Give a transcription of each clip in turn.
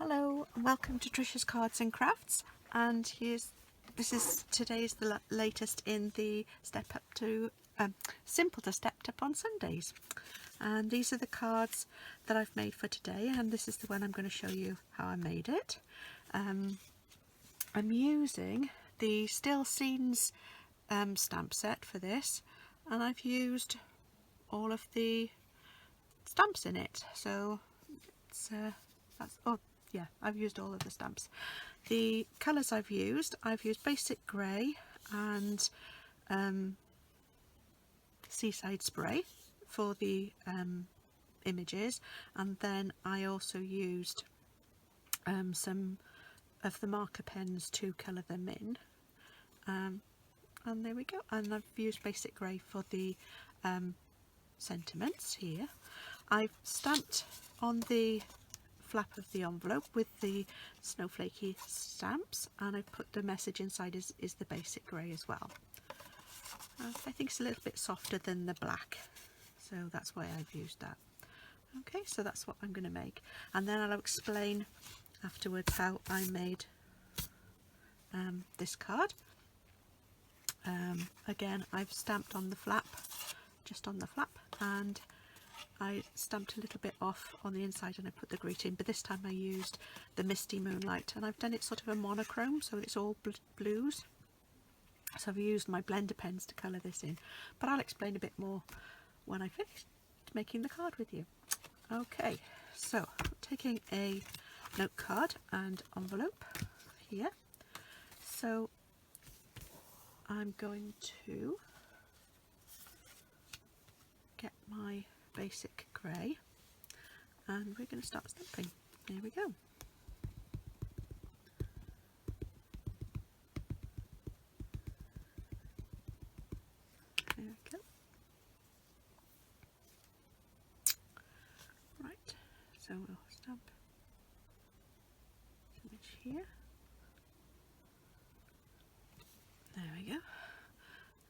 Hello and welcome to Tricia's Cards and Crafts, and this is today's the latest in the Step Up to Simple to Step Up on Sundays, and these are the cards that I've made for today, and this is the one I'm going to show you how I made it. I'm using the Still Scenes stamp set for this, and I've used all of the stamps in it, so it's yeah, I've used all of the stamps. The colours I've used basic grey and seaside spray for the images, and then I also used some of the marker pens to colour them in, and there we go. And I've used basic grey for the sentiments here. I've stamped on the flap of the envelope with the snowflakey stamps, and I've put the message inside is the basic grey as well. I think it's a little bit softer than the black, so that's why I've used that. Okay, so that's what I'm going to make, and then I'll explain afterwards how I made this card. Again, I've stamped on the flap, just on the flap, and I stamped a little bit off on the inside and I put the greeting, but this time I used the Misty Moonlight, and I've done it sort of a monochrome, so it's all blues. So I've used my blender pens to colour this in, but I'll explain a bit more when I finish making the card with you. Okay, so taking a note card and envelope here, so I'm going to get my basic grey and we're going to start stamping. There we go. There we go. Right, so we'll stamp the image here. There we go.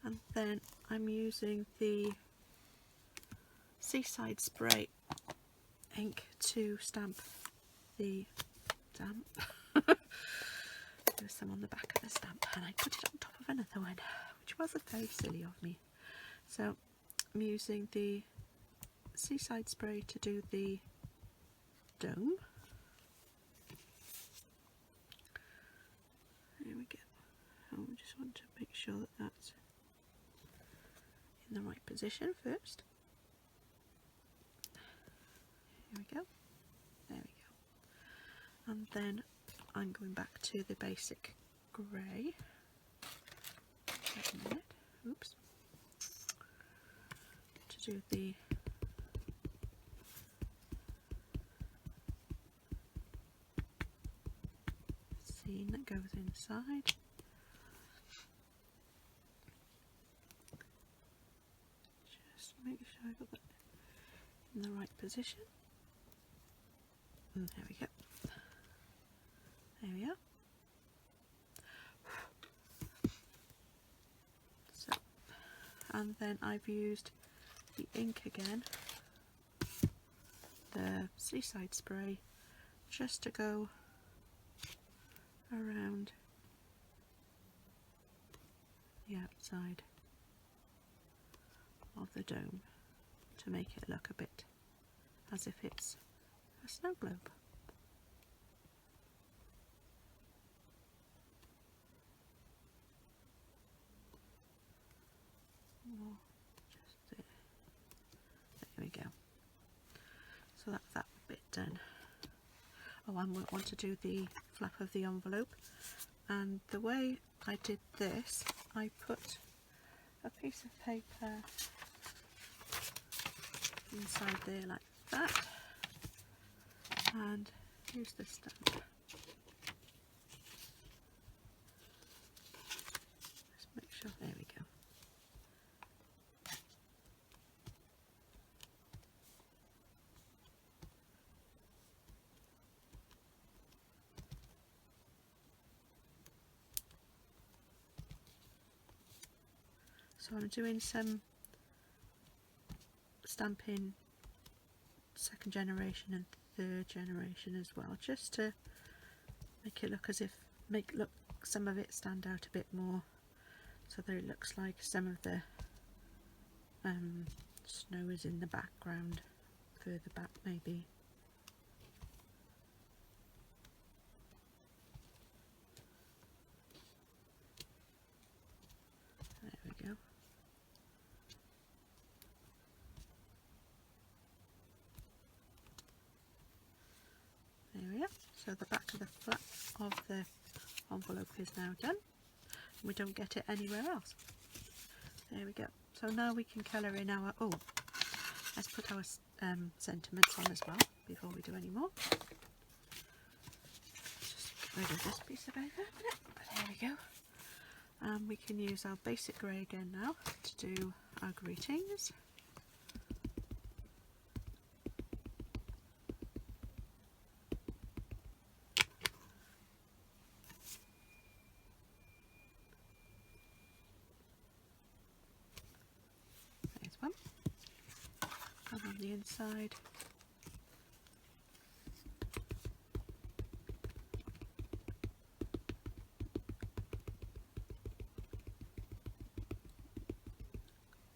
And then I'm using the Seaside Spray ink to stamp the stamp. There's some on the back of the stamp, and I put it on top of another one, which was very silly of me. So I'm using the Seaside Spray to do the dome. There we go. And we just want to make sure that that's in the right position first. Here we go. There we go. And then I'm going back to the basic grey. Wait a minute. Oops. To do the scene that goes inside. Just make sure I got that in the right position. And there we go. There we are. So, and then I've used the ink again, the Seaside Spray, just to go around the outside of the dome to make it look a bit as if it's a snow globe. Or just there. There we go. So that's that bit done. Oh, I want to do the flap of the envelope, and the way I did this, I put a piece of paper inside there like that, and use the stamp. Just make sure, there we go. So I'm doing some stamping second generation and third generation as well, just to make it look as if some of it stand out a bit more, so that it looks like some of the snow is in the background, further back maybe. There we go. There we are. So the back of the flap of the envelope is now done. We don't get it anywhere else. There we go. So now we can colour in our, let's put our sentiments on as well before we do any more. Just get rid of this piece of paper a minute. There we go. And we can use our basic grey again now to do our greetings. There's one. And on the inside,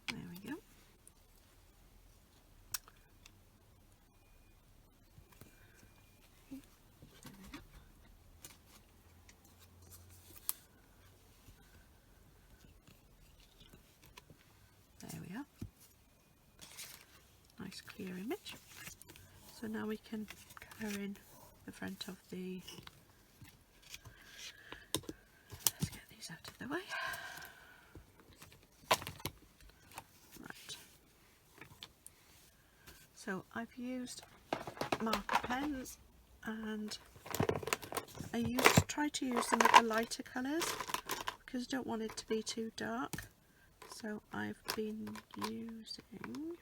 there we go. There we are. Nice clear image. So now we can colour in the front of the, let's get these out of the way. Right. So I've used marker pens, and I try to use them with the lighter colours because I don't want it to be too dark. So I've been using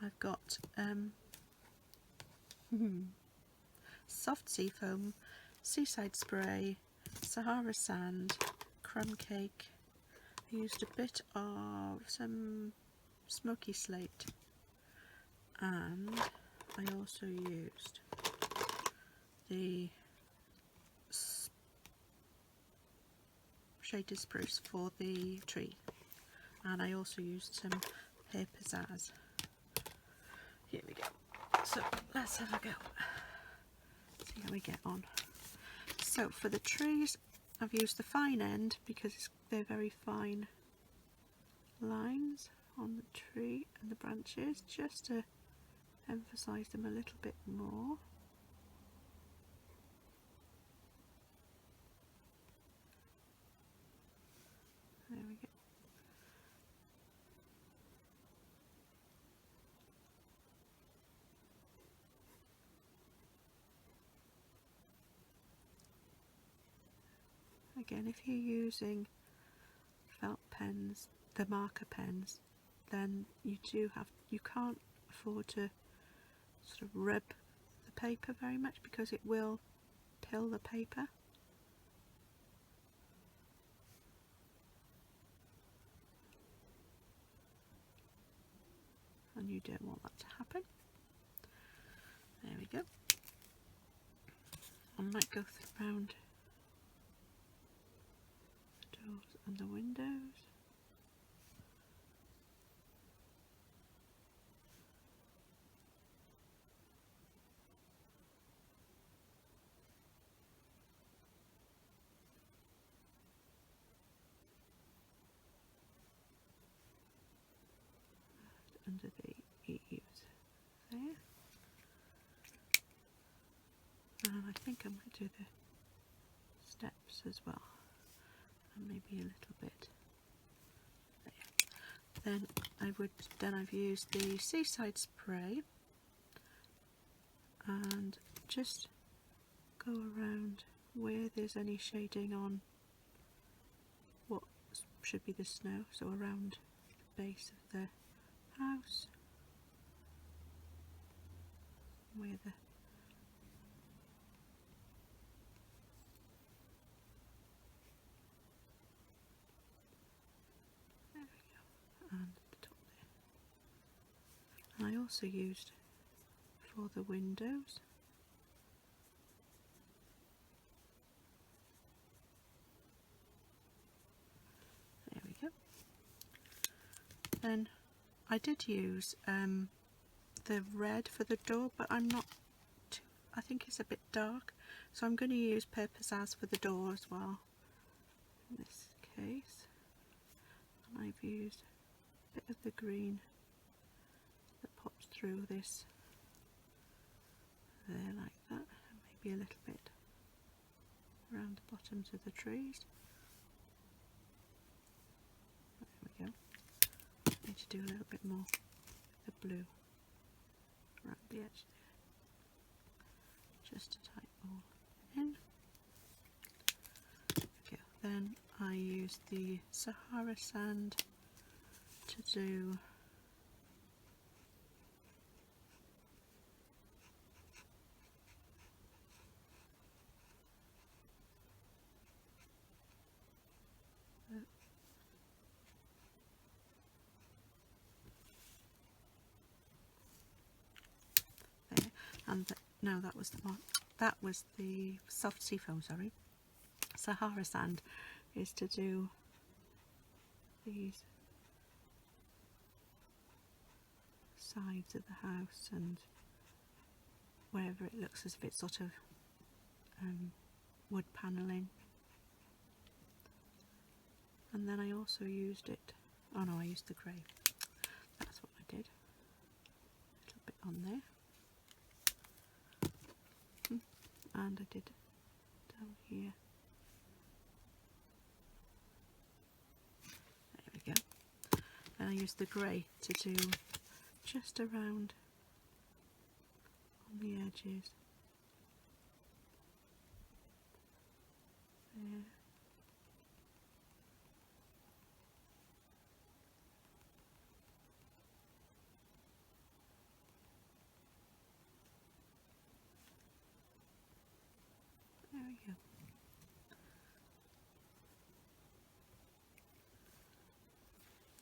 I've got soft seafoam, seaside spray, Sahara sand, crumb cake. I used a bit of some smoky slate, and I also used the shaded spruce for the tree, and I also used some pear pizzazz. Here we go. So let's have a go. See how we get on. So for the trees, I've used the fine end because they're very fine lines on the tree and the branches, just to emphasise them a little bit more. There we go. Again, if you're using felt pens, the marker pens, then you can't afford to sort of rub the paper very much because it will pill the paper. And you don't want that to happen. There we go. I might go around the doors and the windows. Under the eaves there. And I think I might do the steps as well, and maybe a little bit there. Then I've used the seaside spray and just go around where there's any shading on what should be the snow, so around the base of the house, where the there we go, and also used for the windows. There we go. Then I did use the red for the door, but I'm not too, I think it's a bit dark, so I'm going to use Pizzazz for the door as well in this case. And I've used a bit of the green that pops through this there like that, and maybe a little bit around the bottoms of the trees. There we go. I need to do a little bit more of the blue around the edge there, just to tie it all in. Okay, then I used the Sahara sand to do there, and no, that was the one. That was the soft seafoam. Sorry, Sahara sand is to do these sides of the house and wherever it looks as if it's sort of wood panelling. And then I also used it, oh no, I used the grey, that's what I did, a little bit on there, and I did down here, there we go. And I used the grey to do just around on the edges there. There we go.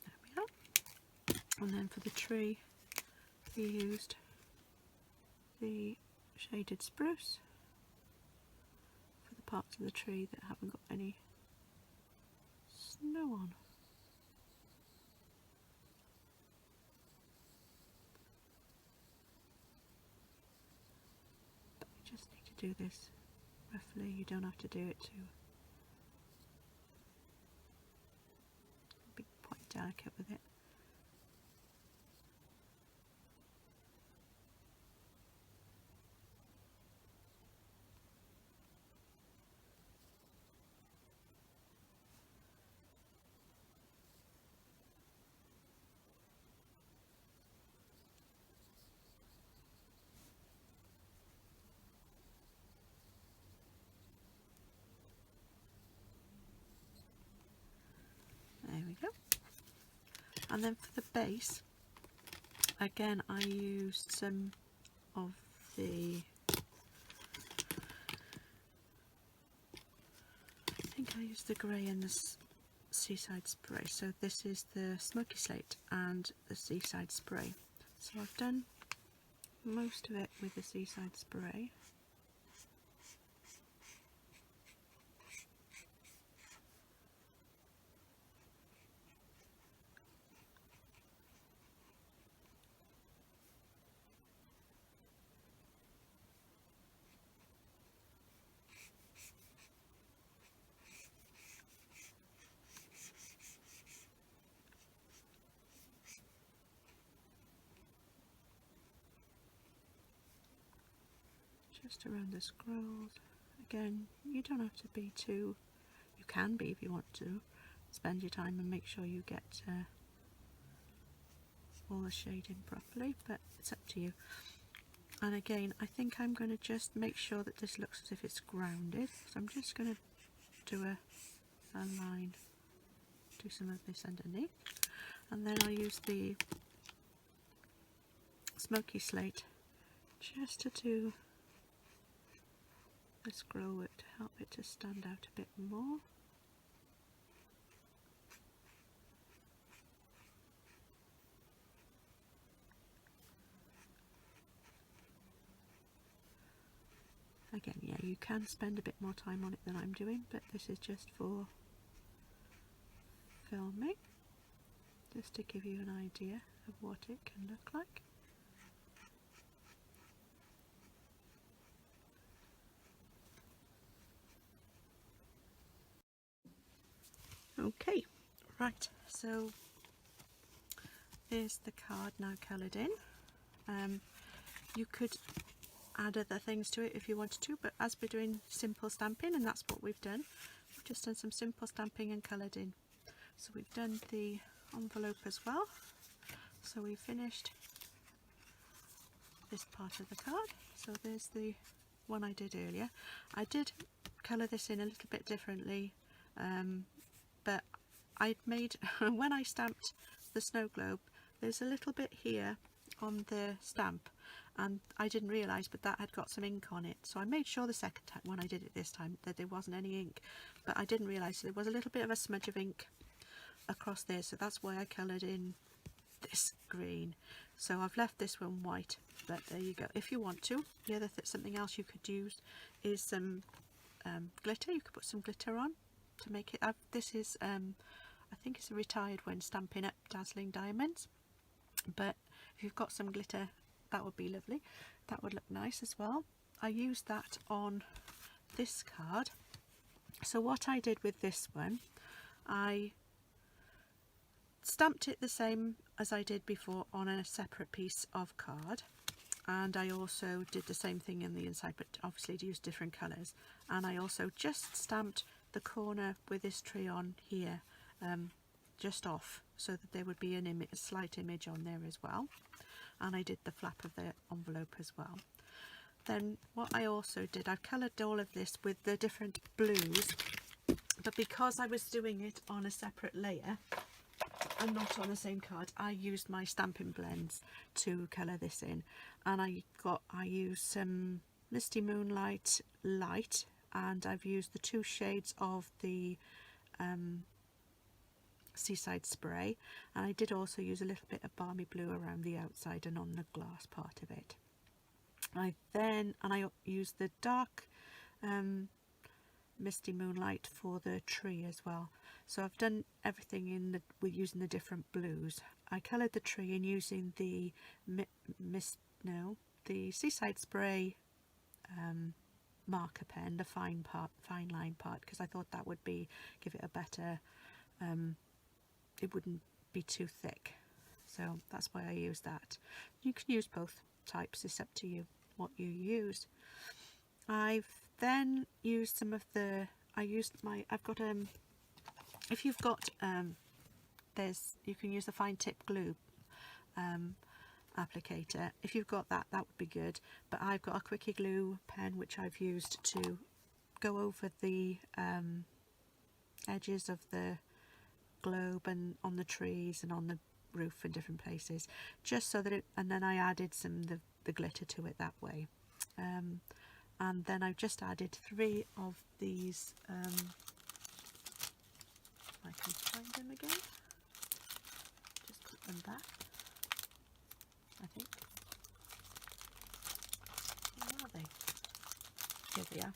There we are. And then for the tree we used the shaded spruce for the parts of the tree that haven't got any snow on. But you just need to do this roughly, you don't have to do it too. Be quite delicate with it. There we go. And then for the base, again I used some of the, I think I used the grey and the seaside spray. So this is the smoky slate and the seaside spray. So I've done most of it with the seaside spray. Just around the scrolls. Again, you don't have to be too, you can be if you want to, spend your time and make sure you get all the shading properly, but it's up to you. And again, I think I'm going to just make sure that this looks as if it's grounded, so I'm just going to do a line, do some of this underneath, and then I'll use the smoky slate just to do the scroll work to help it to stand out a bit more. again, yeah, you can spend a bit more time on it than I'm doing, but this is just for filming, just to give you an idea of what it can look like. Okay, right, so there's the card now coloured in. You could add other things to it if you wanted to, but as we're doing simple stamping, and that's what we've done, we've just done some simple stamping and coloured in. So we've done the envelope as well, so we finished this part of the card. So there's the one I did earlier. I did colour this in a little bit differently, but I'd made when I stamped the snow globe, there's a little bit here on the stamp, and I didn't realise, but that had got some ink on it, so I made sure the second time when I did it this time that there wasn't any ink, but I didn't realise there was a little bit of a smudge of ink across there, so that's why I coloured in this green. So I've left this one white, but there you go. If you want to, the other something else you could use is some glitter. You could put some glitter on to make it. This is I think it's a retired one, Stampin' Up Dazzling Diamonds, but if you've got some glitter, that would be lovely. That would look nice as well. I used that on this card. So what I did with this one, I stamped it the same as I did before on a separate piece of card, and I also did the same thing in the inside, but obviously used different colours. And I also just stamped the corner with this tree on here, just off, so that there would be a slight image on there as well. And I did the flap of the envelope as well. Then what I also did, I coloured all of this with the different blues, but because I was doing it on a separate layer and not on the same card, I used my stamping blends to colour this in. And I used some Misty Moonlight Light, and I've used the 2 shades of the Seaside Spray, and I did also use a little bit of Balmy Blue around the outside and on the glass part of it. I used the dark Misty Moonlight for the tree as well. So I've done everything with using the different blues. I coloured the tree in using the Seaside Spray marker pen, the fine line part, because I thought that would give it a better, it wouldn't be too thick. So that's why I used that. You can use both types, it's up to you what you use. I've then used some of the, if you've got, you can use the fine tip glue applicator. If you've got that, that would be good, but I've got a quickie glue pen which I've used to go over the edges of the globe and on the trees and on the roof in different places, just so that and then I added some the glitter to it that way. And then I've just added 3 of these, I can find them again, just put them back, I think. Where are they? Here they are.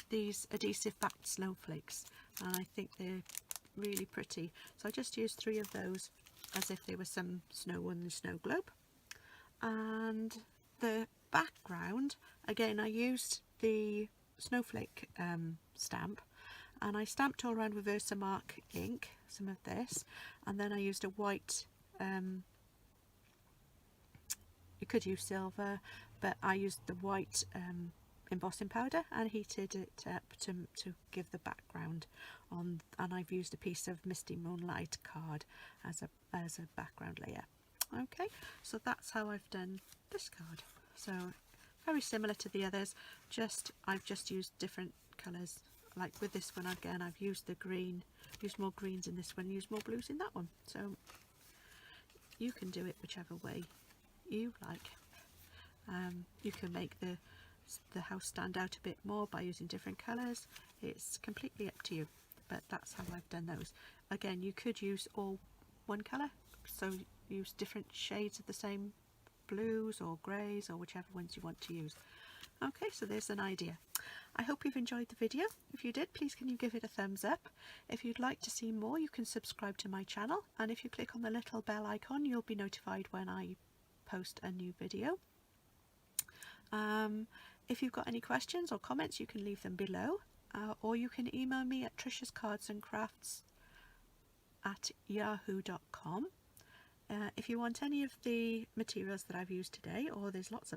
These adhesive backed snowflakes, and I think they're really pretty. So I just used 3 of those as if they were some snow on the snow globe. And the background, again, I used the snowflake stamp, and I stamped all around with Versamark ink, some of this, and then I used a white, you could use silver, but I used the white embossing powder and heated it up to give the background on, and I've used a piece of Misty Moonlight card as a background layer. Okay, so that's how I've done this card. So very similar to the others, I've just used different colours. Like with this one, again, I've used the green, used more greens in this one, used more blues in that one. So you can do it whichever way you like. You can make the house stand out a bit more by using different colours. It's completely up to you, but that's how I've done those. Again, you could use all one colour, so use different shades of the same blues or greys or whichever ones you want to use. Okay, so there's an idea. I hope you've enjoyed the video. If you did, please can you give it a thumbs up. If you'd like to see more, you can subscribe to my channel, and if you click on the little bell icon, you'll be notified when I post a new video. If you've got any questions or comments, you can leave them below, or you can email me at triciascardsandcrafts@yahoo.com. If you want any of the materials that I've used today, or there's lots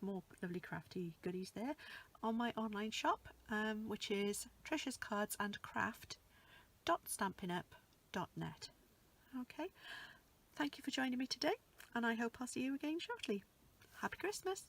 more lovely crafty goodies there on my online shop, which is triciascardsandcraft.stampinup.net. Okay, thank you for joining me today, and I hope I'll see you again shortly. Happy Christmas!